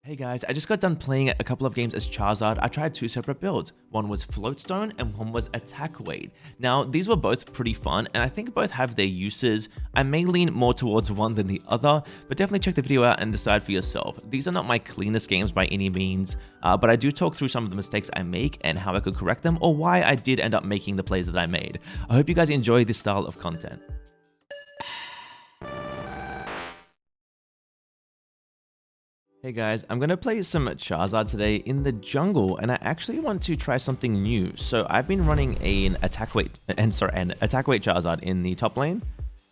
Hey guys, I just got done playing a couple of games as Charizard. I tried two separate builds. One was Floatstone and one was Attack Weight. Now, these were both pretty fun, and I think both have their uses. I may lean more towards one than the other, but definitely check the video out and decide for yourself. These are not my cleanest games by any means, but I do talk through some of the mistakes I make and how I could correct them, or why I did end up making the plays that I made. I hope you guys enjoy this style of content. Hey guys, I'm going to play some Charizard today in the jungle, and I actually want to try something new. So I've been running an attack weight Charizard in the top lane,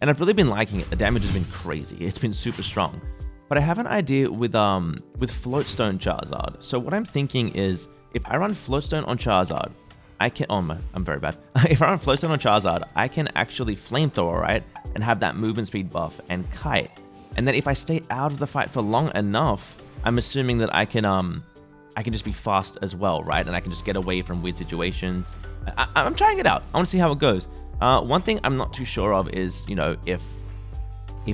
and I've really been liking it. The damage has been crazy. It's been super strong. But I have an idea with Floatstone Charizard. So what I'm thinking is, if I run Floatstone on Charizard, I can... Oh, I'm very bad. If I run Floatstone on Charizard, I can actually Flamethrower, right? And have that movement speed buff and kite. And then if I stay out of the fight for long enough, I'm assuming that I can just be fast as well, right? And I can just get away from weird situations. I'm trying it out. I want to see how it goes. One thing I'm not too sure of is, you know, if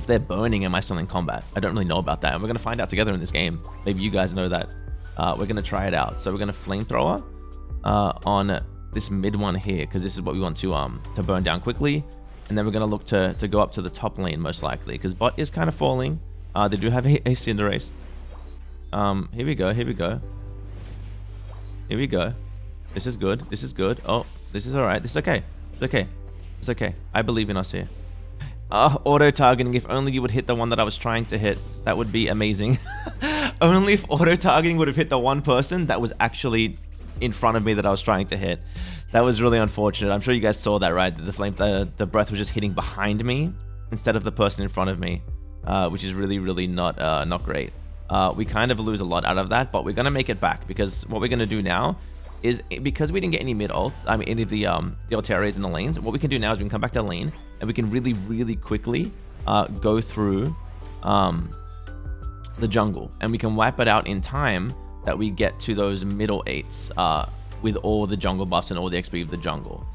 they're burning, am I still in combat? I don't really know about that. And we're going to find out together in this game. Maybe you guys know that. We're going to try it out. So we're going to Flamethrower on this mid one here, because this is what we want to burn down quickly. And then we're going to look to go up to the top lane, most likely, because bot is kind of falling. They do have a Cinderace. Here we go, here we go. Here we go. This is good, this is good. Oh, this is alright, this is okay. It's okay, it's okay. I believe in us here. Auto-targeting, if only you would hit the one that I was trying to hit. That would be amazing. Only if auto-targeting would have hit the one person that was actually in front of me that I was trying to hit. That was really unfortunate. I'm sure you guys saw that, right? The breath was just hitting behind me instead of the person in front of me, which is really not great. We kind of lose a lot out of that, but we're gonna make it back, because what we're gonna do now is, because we didn't get any mid ult, I mean any of the Altarias in the lanes, what we can do now is we can come back to lane and we can really quickly go through the jungle, and we can wipe it out in time that we get to those middle 8s with all the jungle buffs and all the XP of the jungle.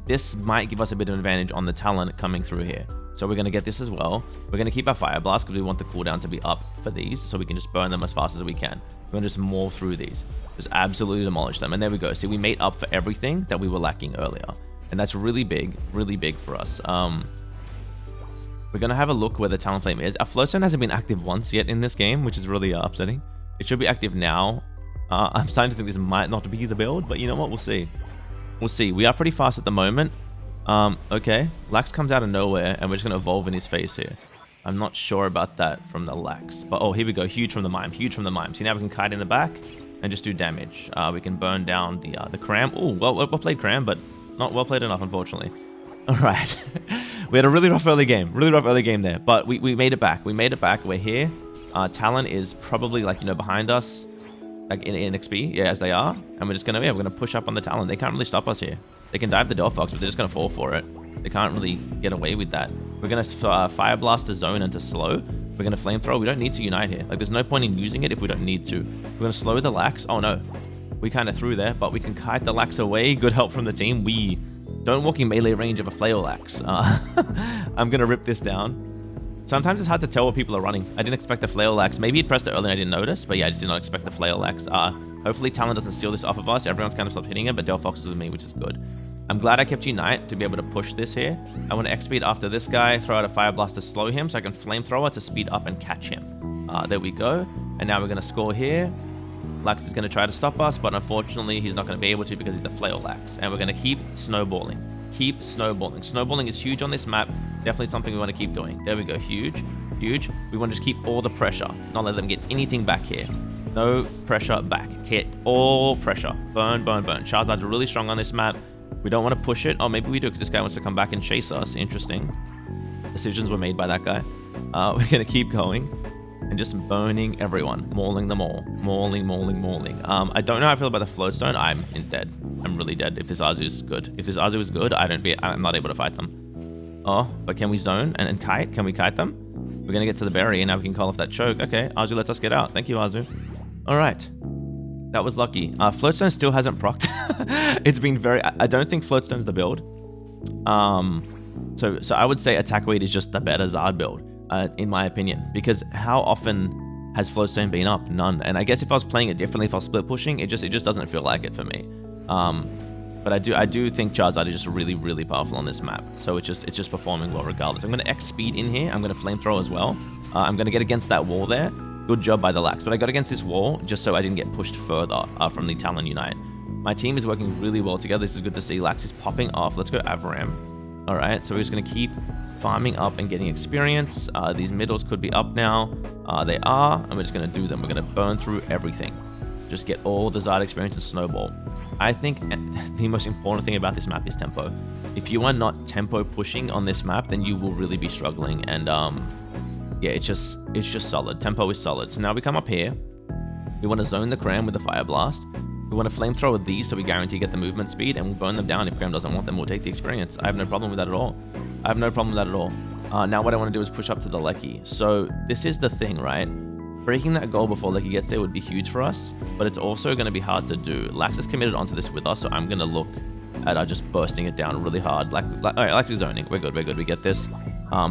This might give us a bit of an advantage on the talent coming through here. So we're going to get this as well. We're going to keep our Fire Blast because we want the cooldown to be up for these, so we can just burn them as fast as we can. We're going to just maul through these. Just absolutely demolish them. And there we go. See, we made up for everything that we were lacking earlier. And that's really big for us. We're going to have a look where the Talonflame is. Our Floatstone hasn't been active once yet in this game, which is really upsetting. It should be active now. I'm starting to think this might not be the build, but you know what? We'll see. We'll see. We are pretty fast at the moment. Okay. Lax comes out of nowhere, and we're just going to evolve in his face here. I'm not sure about that from the Lax. But, oh, here we go. Huge from the Mime. Huge from the Mime. See, now we can kite in the back and just do damage. We can burn down the Cram. Oh, well played, Cram, but not well played enough, unfortunately. All right. We had a really rough early game. Really rough early game there. But we made it back. We made it back. We're here. Talon is probably, like, you know, behind us, like in XP, yeah, as they are, and we're just gonna, yeah, we're gonna push up on the Talon. They can't really stop us here. They can dive the Delphox, but they're just gonna fall for it. They can't really get away with that. We're gonna Fire Blast the zone into slow. We're gonna Flamethrower. We don't need to unite here. Like, there's no point in using it if we don't need to. We're gonna slow the Lax. Oh no, we kind of threw there, but we can kite the Lax away. Good help from the team. We don't walk in melee range of a Flail Lax. I'm gonna rip this down. Sometimes it's hard to tell what people are running. I didn't expect the Flail Lax. Maybe it pressed it early and I didn't notice, but yeah, I just did not expect the Flail Lax. Hopefully Talon doesn't steal this off of us. Everyone's kind of stopped hitting it, but Delphox was with me, which is good. I'm glad I kept Unite to be able to push this here. I want to X-Speed after this guy, throw out a Fire Blast to slow him, so I can Flamethrower to speed up and catch him. There we go. And now we're going to score here. Lax is going to try to stop us, but unfortunately he's not going to be able to because he's a Flail Lax. And we're going to keep snowballing. Keep snowballing. Snowballing is huge on this map. Definitely something we want to keep doing. There we go. Huge. Huge. We want to just keep all the pressure. Not let them get anything back here. No pressure back. Get all pressure. Burn, burn, burn. Charizard's really strong on this map. We don't want to push it. Oh, maybe we do, because this guy wants to come back and chase us. Interesting. Decisions were made by that guy. We're going to keep going and just burning everyone. Mauling them all. Mauling. I don't know how I feel about the Floatstone. I'm dead. I'm really dead if this Azu is good. If this Azu is good, I'm not able to fight them. Oh, but can we zone and kite? Can we kite them? We're going to get to the berry, and now we can call off that choke. Okay, Azu lets us get out. Thank you, Azu. All right. That was lucky. Floatstone still hasn't procced. It's been very... I don't think Floatstone's the build. So I would say Attack Weight is just the better Zard build, in my opinion. Because how often has Floatstone been up? None. And I guess if I was playing it differently, if I was split pushing, it just doesn't feel like it for me. But I do think Charizard is just really, really powerful on this map. So it's just performing well regardless. I'm going to X Speed in here. I'm going to Flamethrower as well. I'm going to get against that wall there. Good job by the Lax. But I got against this wall just so I didn't get pushed further from the Talon Unite. My team is working really well together. This is good to see. Lax is popping off. Let's go Avaram. All right, so we're just going to keep farming up and getting experience. These middles could be up now. They are, and we're just going to do them. We're going to burn through everything. Just get all the Zard experience and snowball. I think the most important thing about this map is tempo. If you are not tempo pushing on this map, then you will really be struggling. And yeah, it's just solid. Tempo is solid. So now we come up here. We want to zone the Cram with the Fire Blast. We want to Flamethrower these so we guarantee get the movement speed, and we'll burn them down. If Cram doesn't want them, we'll take the experience. I have no problem with that at all. I have no problem with that at all. Now what I want to do is push up to the Lecky. So this is the thing, right? Breaking that goal before Lecky gets there would be huge for us, but it's also going to be hard to do. Lax is committed onto this with us, so I'm going to look at just bursting it down really hard. All right, Lax is zoning. We're good. We get this.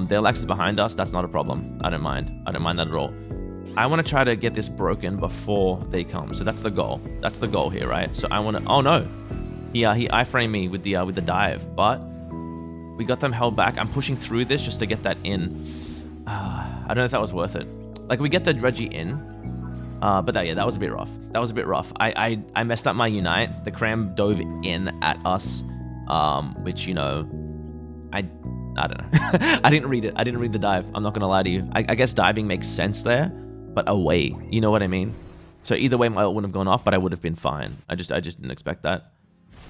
Their Lax is behind us. That's not a problem. I don't mind that at all. I want to try to get this broken before they come. So that's the goal. That's the goal here, right? So I want to... Oh, no. He iframed me with the dive, but we got them held back. I'm pushing through this just to get that in. I don't know if that was worth it. Like, we get the Reggie in, but yeah, that was a bit rough. That was a bit rough. I messed up my Unite. The Cram dove in at us, which, you know, I don't know. I didn't read it. I didn't read the dive. I'm not going to lie to you. I guess diving makes sense there, but away. You know what I mean? So either way, my ult wouldn't have gone off, but I would have been fine. I just didn't expect that.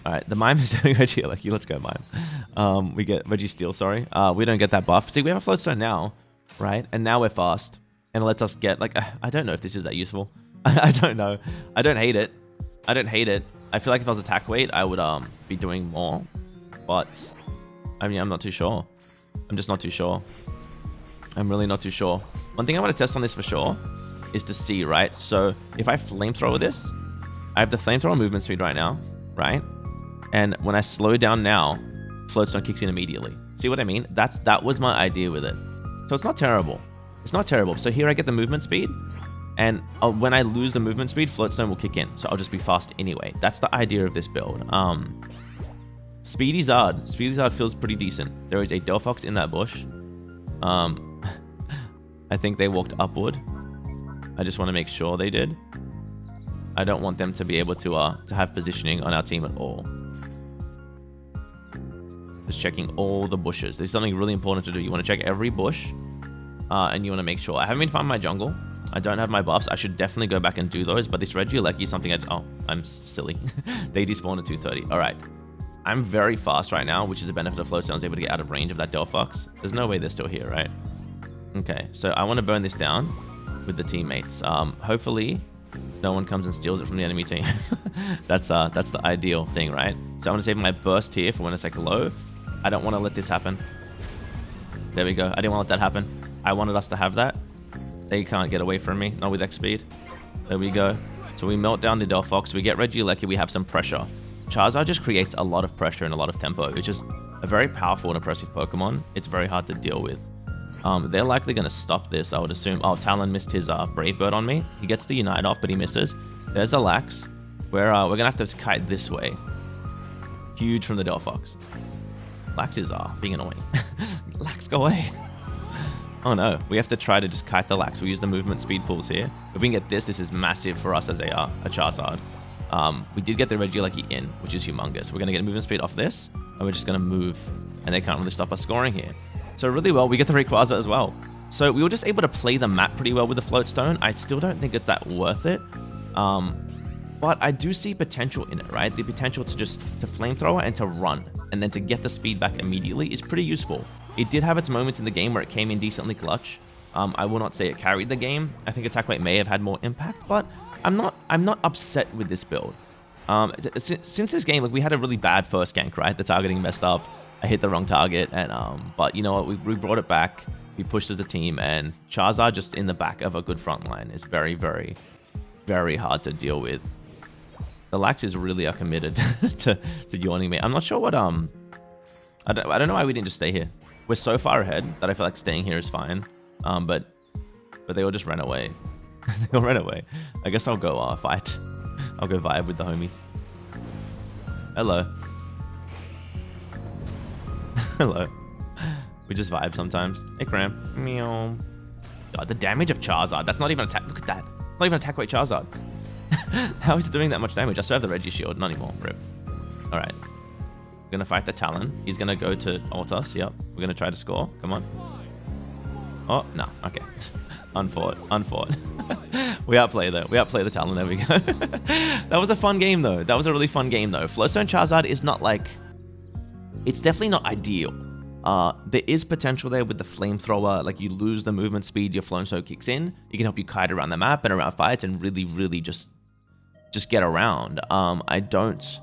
All right, the Mime is doing Reggie Lucky. Let's go, Mime. We get Reggie Steel, sorry. We don't get that buff. See, we have a Float Stone now, right? And now we're fast. And it lets us get, like, I don't know if this is that useful. I don't know. I don't hate it. I don't hate it. I feel like if I was attack weight, I would be doing more. But, I mean, I'm not too sure. I'm just not too sure. I'm really not too sure. One thing I want to test on this for sure is to see, right? So, if I Flamethrower this, I have the Flamethrower movement speed right now, right? And when I slow down now, Floatstone kicks in immediately. See what I mean? That was my idea with it. So, it's not terrible. It's not terrible. So here I get the movement speed, and when I lose the movement speed, Floatstone will kick in. So I'll just be fast anyway. That's the idea of this build. Speedy Zard. Speedy Zard feels pretty decent. There is a Delphox in that bush. I think they walked upward. I just want to make sure they did. I don't want them to be able to have positioning on our team at all. Just checking all the bushes. There's something really important to do. You want to check every bush. And you want to make sure. I haven't been finding my jungle. I don't have my buffs. I should definitely go back and do those. But this Regieleki is something oh, I'm silly. They despawn at 230. All right. I'm very fast right now, which is a benefit of Floatstone. I was able to get out of range of that Delphox. There's no way they're still here, right? Okay. So I want to burn this down with the teammates. Hopefully, no one comes and steals it from the enemy team. That's the ideal thing, right? So I want to save my burst here for when it's like low. I don't want to let this happen. There we go. I didn't want to let that happen. I wanted us to have that. They can't get away from me. Not with X speed. There we go. So we melt down the Delphox. We get Regieleki. We have some pressure. Charizard just creates a lot of pressure and a lot of tempo. It's just a very powerful and oppressive Pokemon. It's very hard to deal with. They're likely going to stop this, I would assume. Oh, Talon missed his Brave Bird on me. He gets the Unite off, but he misses. There's a Lax. We're going to have to kite this way. Huge from the Delphox. Lax is being annoying. Lax, go away. Oh no, we have to try to just kite the Lax. We use the movement speed pools here. If we can get this is massive for us as a Charizard. We did get the Regieleki in, which is humongous. We're going to get movement speed off this, and we're just going to move, and they can't really stop us scoring here. So really well, we get the Rayquaza as well. So we were just able to play the map pretty well with the Floatstone. I still don't think it's that worth it. But I do see potential in it, right? The potential to Flamethrower and to run, and then to get the speed back immediately is pretty useful. It did have its moments in the game where it came in decently clutch. I will not say it carried the game. I think attack weight may have had more impact, but I'm not upset with this build. Since this game, like, we had a really bad first gank, right? The targeting messed up. I hit the wrong target, and but you know what? We brought it back. We pushed as a team, and Charizard just in the back of a good front line is very, very, very hard to deal with. The Lax is really committed to yawning me. I'm not sure what I don't know why we didn't just stay here. We're so far ahead that I feel like staying here is fine. But they all just ran away. They all ran away. I guess I'll go fight. I'll go vibe with the homies. Hello. Hello. We just vibe sometimes. Hey, Cram. Meow. God, the damage of Charizard. That's not even attack. Look at that. It's not even attack weight Charizard. How is it doing that much damage? I still have the Reggie shield. Not anymore. Rip. Alright. We're going to fight the Talon. He's going to go to ult us. Yep. We're going to try to score. Come on. Oh, no. Okay. Unfought. Unfought. We outplay though. We outplay the Talon. There we go. That was a fun game though. That was a really fun game though. Flowstone Charizard is not like... It's definitely not ideal. There is potential there with the flamethrower. Like you lose the movement speed, your Flowstone kicks in. It can help you kite around the map and around fights and really just get around. I don't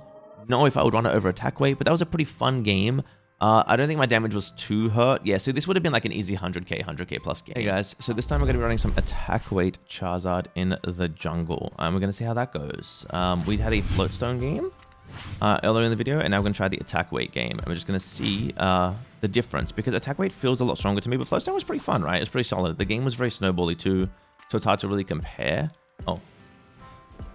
know if I would run it over attack weight, but that was a pretty fun game. I don't think my damage was too hurt. Yeah, so this would have been like an easy 100k plus game. Hey guys, so this time we're going to be running some attack weight Charizard in the jungle. We're going to see how that goes. We had a Floatstone game earlier in the video, and now we're going to try the attack weight game. And we're just going to see the difference, because attack weight feels a lot stronger to me, but Floatstone was pretty fun, right? It was pretty solid. The game was very snowbally too, so it's hard to really compare. Oh,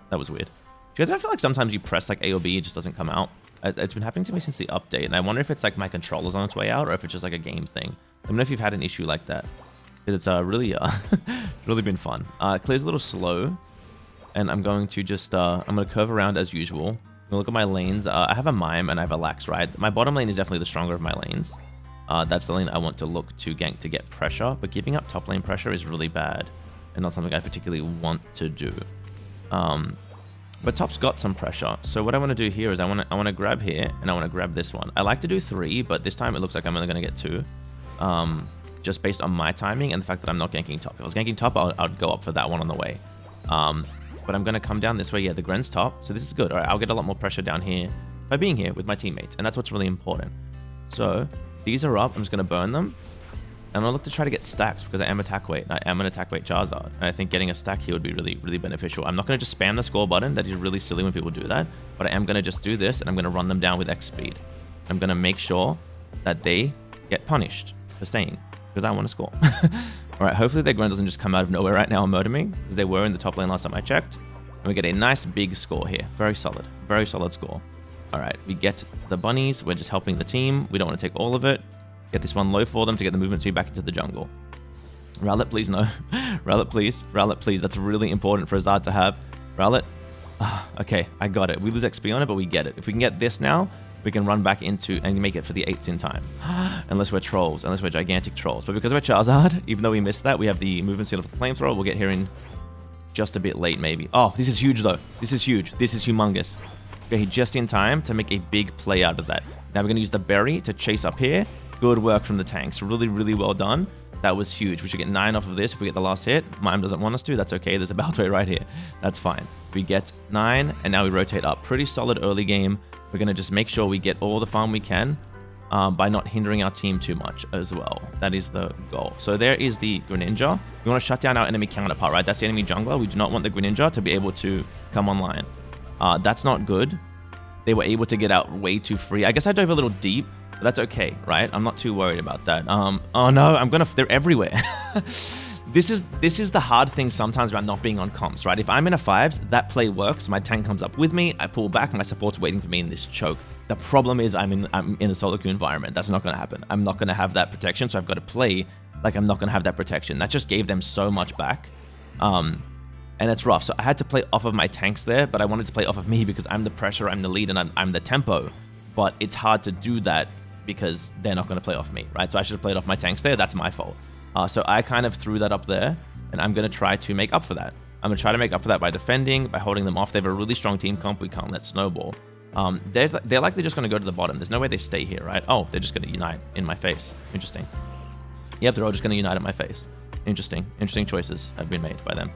that was weird. Do you guys ever feel like sometimes you press like A or B, it just doesn't come out? It's been happening to me since the update, and I wonder if it's like my controller's on its way out, or if it's just like a game thing. Let me know if you've had an issue like that, because it's really really been fun. Clear's a little slow, and I'm going to just I'm going to curve around as usual. I'm going to look at my lanes. I have a Mime and I have a Lax, right? My bottom lane is definitely the stronger of my lanes. That's the lane I want to look to gank to get pressure, but giving up top lane pressure is really bad, and not something I particularly want to do. But top's got some pressure, so what I want to do here is I want to grab here, and I want to grab this one. I like to do 3, but this time it looks like I'm only going to get 2, just based on my timing and the fact that I'm not ganking top. If I was ganking top, I'd go up for that one on the way. But I'm going to come down this way. Yeah, the Gren's top, so this is good. All right, I'll get a lot more pressure down here by being here with my teammates, and that's what's really important. So these are up. I'm just going to burn them. And I'll look to try to get stacks, because I am attack weight. I am an attack weight Charizard. And I think getting a stack here would be really beneficial. I'm not going to just spam the score button. That is really silly when people do that. But I am going to just do this, and I'm going to run them down with X speed. I'm going to make sure that they get punished for staying, because I want to score. Alright, hopefully their Gren doesn't just come out of nowhere right now and murder me, because they were in the top lane last time I checked. And we get a nice big score here. Very solid score. Alright, we get the bunnies. We're just helping the team. We don't want to take all of it. Get this one low for them to get the movement speed back into the jungle. Rowlet, please, no. Rowlet, please. Rowlet, please. That's really important for Zard to have. Rowlet. Okay, I got it. We lose XP on it, but we get it. If we can get this now, we can run back into and make it for the 8s in time. Unless we're trolls. Unless we're gigantic trolls. But because we're Charizard, even though we missed that, we have the movement speed of the flamethrower. We'll get here in just a bit late, maybe. Oh, this is huge, though. This is huge. This is humongous. Okay, just in time to make a big play out of that. Now we're going to use the berry to chase up here. Good work from the tanks. Really well done. That was huge. We should get 9 off of this if we get the last hit. Mime doesn't want us to. That's okay. There's a Baltoy right here. That's fine. We get 9, and now we rotate up. Pretty solid early game. We're going to just make sure we get all the farm we can by not hindering our team too much as well. That is the goal. So there is the Greninja. We want to shut down our enemy counterpart, right? That's the enemy jungler. We do not want the Greninja to be able to come online. That's not good. They were able to get out way too free. I guess I dove a little deep. But that's okay, right? I'm not too worried about that. Oh no, they're everywhere. This is the hard thing sometimes about not being on comps, right? If I'm in a 5s, that play works. My tank comes up with me, I pull back, my support's waiting for me in this choke. The problem is I'm in a solo queue environment. That's not gonna happen. I'm not gonna have that protection, so I've got to play like I'm not gonna have that protection. That just gave them so much back. And it's rough. So I had to play off of my tanks there, but I wanted to play off of me because I'm the pressure, I'm the lead, and I'm the tempo. But it's hard to do that because they're not going to play off me, right? So I should have played off my tanks there. That's my fault. So I kind of threw that up there, and I'm going to try to make up for that. I'm going to try to make up for that by defending, by holding them off. They have a really strong team comp. We can't let snowball. They're likely just going to go to the bottom. There's no way they stay here, right? Oh, they're just going to unite in my face. Interesting. Yep, they're all just going to unite in my face. Interesting. Interesting choices have been made by them.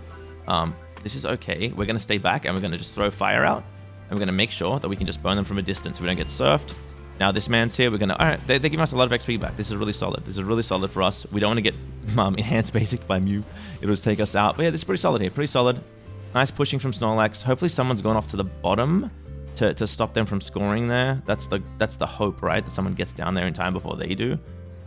This is okay. We're going to stay back, and we're going to just throw fire out, and we're going to make sure that we can just burn them from a distance so we don't get surfed. Now this man's here. We're going to... All right, they're giving us a lot of XP back. This is really solid. This is really solid for us. We don't want to get enhanced basic by Mew. It'll just take us out. But yeah, this is pretty solid here. Pretty solid. Nice pushing from Snorlax. Hopefully someone's gone off to the bottom to stop them from scoring there. That's the hope, right? That someone gets down there in time before they do.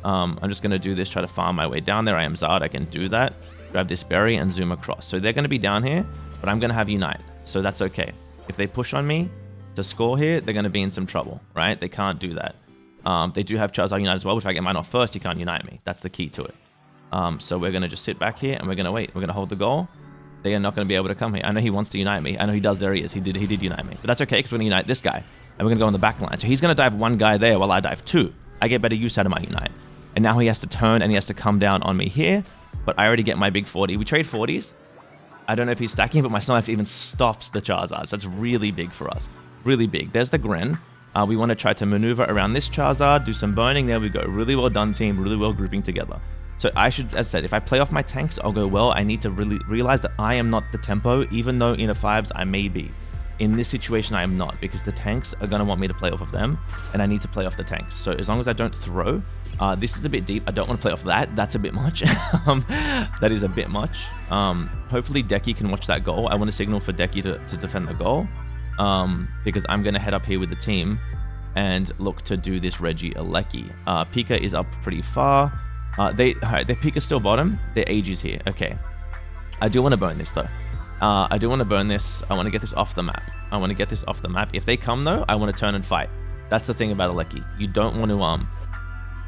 I'm just going to do this, try to farm my way down there. I am Zard. I can do that. grab this berry, and zoom across. So they're going to be down here, but I'm going to have Unite. So that's okay. If they push on me to score here, they're going to be in some trouble, right? They can't do that. They do have Charizard Unite as well, which if I get mine off first, he can't Unite me. That's the key to it. So we're going to just sit back here, and we're going to wait. We're going to hold the goal. They are not going to be able to come here. I know he wants to Unite me. I know he does. There he is. He did Unite me. But that's okay, because we're going to Unite this guy. And we're going to go on the back line. So he's going to dive one guy there while I dive two. I get better use out of my Unite. And now he has to turn, and he has to come down on me here. But I already get my big 40. We trade 40s. I don't know if he's stacking, but my Snorlax even stops the Charizard. So that's really big for us. Really big. There's the Gren. We want to try to maneuver around this Charizard, do some burning. There we go. Really well done, team. Really well grouping together. So I should, as I said, if I play off my tanks, I'll go well. I need to really realize that I am not the tempo, even though in a 5s I may be. In this situation, I am not, because the tanks are going to want me to play off of them, and I need to play off the tanks. So as long as I don't throw, this is a bit deep. I don't want to play off that. That's a bit much. That is a bit much. Hopefully Decky can watch that goal. I want to signal for Decky to defend the goal, because I'm going to head up here with the team and look to do this Regieleki. Pika is up pretty far. Their Pika's still bottom. Their age is here. Okay. I do want to burn this, though. I do want to burn this. I want to get this off the map. If they come, though, I want to turn and fight. That's the thing about Aleki. You don't want to,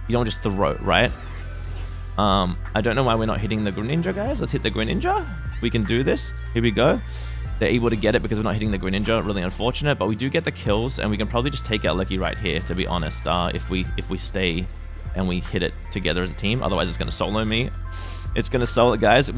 you don't just throw, right? I don't know why we're not hitting the Greninja, guys. Let's hit the Greninja. We can do this. Here we go. They're able to get it because we're not hitting the Greninja. Really unfortunate, but we do get the kills, and we can probably just take out Aleki right here, to be honest, if we stay and we hit it together as a team. Otherwise, it's going to solo me. It's going to solo it, guys.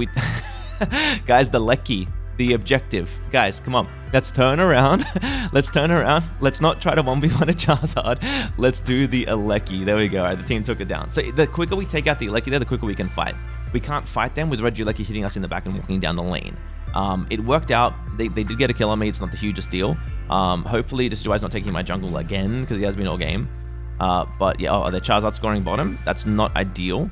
Guys, the Aleki, the objective. Guys, come on. Let's turn around. Let's turn around. Let's not try to 1v1 a Charizard. Let's do the Aleki. There we go. All right, the team took it down. So the quicker we take out the Aleki there, the quicker we can fight. We can't fight them with Regieleki hitting us in the back and walking down the lane. It worked out. They did get a kill on me. It's not the hugest deal. Hopefully, Decidueye's not taking my jungle again, because he has been all game. But yeah, the Charizard scoring bottom. That's not ideal.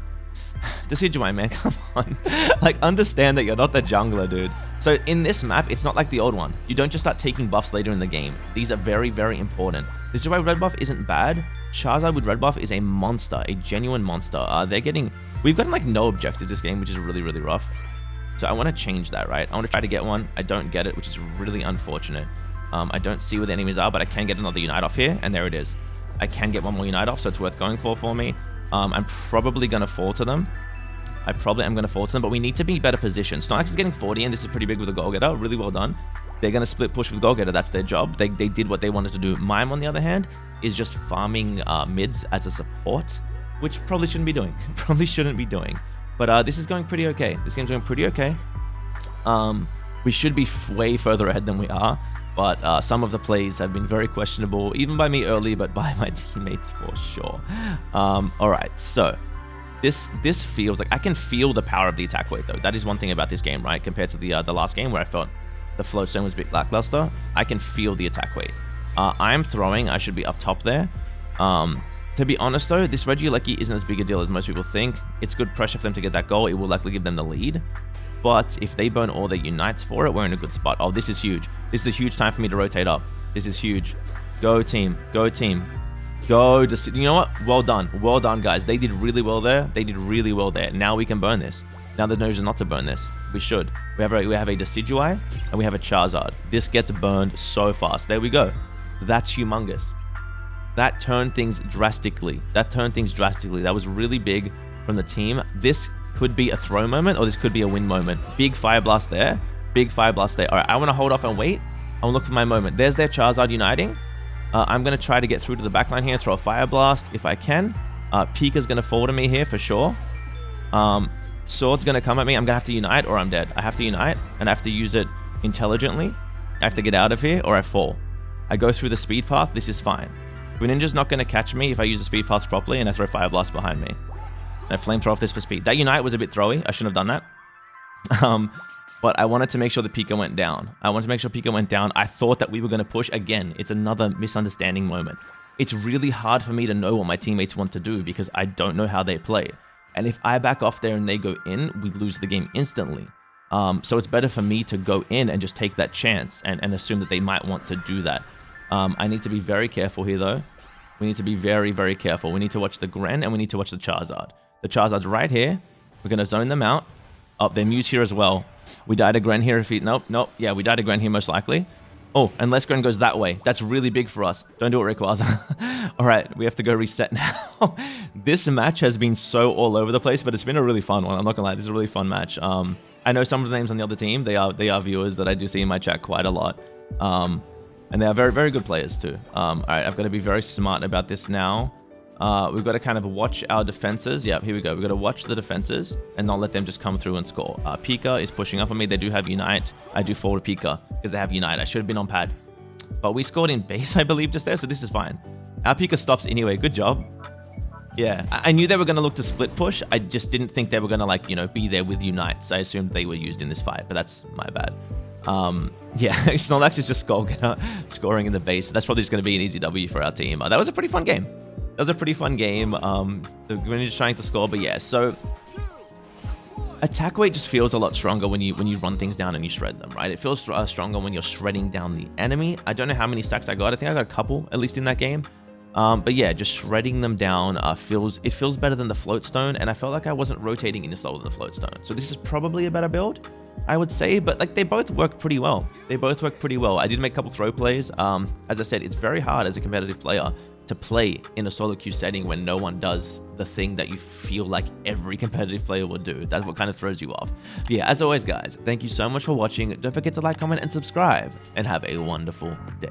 Decidueye, man, come on. Like, understand that you're not the jungler, dude. So in this map, it's not like the old one. You don't just start taking buffs later in the game. These are very, very important. Decidueye with red buff isn't bad. Charizard with red buff is a monster, a genuine monster. We've gotten like no objectives this game, which is really, really rough. So I want to change that, right? I want to try to get one. I don't get it, which is really unfortunate. I don't see where the enemies are, but I can get another Unite off here, and there it is. I can get one more Unite off, so it's worth going for me. I'm probably going to fall to them. I probably am going to fall to them, but we need to be better positioned. Snorlax is getting 40, and this is pretty big with a goal getter. Really well done. They're going to split push with goal getter. That's their job. They did what they wanted to do. Mime, on the other hand, is just farming mids as a support, which probably shouldn't be doing. But this is going pretty okay. This game's going pretty okay. We should be way further ahead than we are. But some of the plays have been very questionable, even by me early, but by my teammates for sure. All right, so this feels like I can feel the power of the attack weight, though. That is one thing about this game, right? Compared to the last game where I felt the flow stone was a bit lackluster. I can feel the attack weight. I'm throwing. I should be up top there. To be honest, though, this Regieleki isn't as big a deal as most people think. It's good pressure for them to get that goal. It will likely give them the lead. But if they burn all their Unites for it, we're in a good spot. Oh, this is huge. This is a huge time for me to rotate up. This is huge. Go team. Go team. Go. You know what? Well done. Well done, guys. They did really well there. They did really well there. Now we can burn this. Now there's no reason not to burn this. We should. We have a Decidueye and we have a Charizard. This gets burned so fast. There we go. That's humongous. That turned things drastically. That was really big from the team. This could be a throw moment, or this could be a win moment. Big Fire Blast there. Big Fire Blast there. All right, I want to hold off and wait. I want to look for my moment. There's their Charizard uniting. I'm going to try to get through to the backline here, throw a Fire Blast if I can. Pika's going to fall to me here for sure. Sword's going to come at me. I'm going to have to Unite or I'm dead. I have to Unite, and I have to use it intelligently. I have to get out of here or I fall. I go through the speed path. This is fine. Greninja's not going to catch me if I use the speed paths properly, and I throw Fire Blast behind me. I flamethrower off this for speed. That Unite was a bit throwy. I shouldn't have done that. But I wanted to make sure the Pika went down. I thought that we were going to push. Again, it's another misunderstanding moment. It's really hard for me to know what my teammates want to do because I don't know how they play. And if I back off there and they go in, we lose the game instantly. So it's better for me to go in and just take that chance and assume that they might want to do that. I need to be very careful here, though. We need to be very, very careful. We need to watch the Gren and we need to watch the Charizard. The Charizard's right here. We're going to zone them out. Oh, their Mew's here as well. We died a Gren here if he... Nope. Yeah, we died a Gren here most likely. Oh, unless Gren goes that way. That's really big for us. Don't do it, Rayquaza. All right, we have to go reset now. This match has been so all over the place, but it's been a really fun one. I'm not gonna lie, this is a really fun match. I know some of the names on the other team. They are viewers that I do see in my chat quite a lot. And they are very, very good players too. All right, I've got to be very smart about this now. We've got to kind of watch our defenses. Yeah, here we go. We've got to watch the defenses and not let them just come through and score. Pika is pushing up on me. They do have Unite. I do forward Pika because they have Unite. I should have been on pad. But we scored in base, I believe, just there. So this is fine. Our Pika stops anyway. Good job. Yeah, I knew they were going to look to split push. I just didn't think they were going to, like, you know, be there with Unites. I assumed they were used in this fight, but that's my bad. Yeah, Snorlax is just scoring in the base. That's probably just going to be an easy W for our team. That was a pretty fun game. That was a pretty fun game. When you're trying to score, but yeah, so attack weight just feels a lot stronger when you run things down and you shred them, right? It feels stronger when you're shredding down the enemy. I don't know how many stacks I got. I think I got a couple, at least in that game. But yeah, just shredding them down feels better than the float stone, and I felt like I wasn't rotating any slower than the float stone. So this is probably a better build, I would say, but like they both work pretty well. They both work pretty well. I did make a couple throw plays. As I said, it's very hard as a competitive player to play in a solo queue setting when no one does the thing that you feel like every competitive player would do. That's what kind of throws you off. But yeah, as always, guys, thank you so much for watching. Don't forget to like, comment, and subscribe, and have a wonderful day.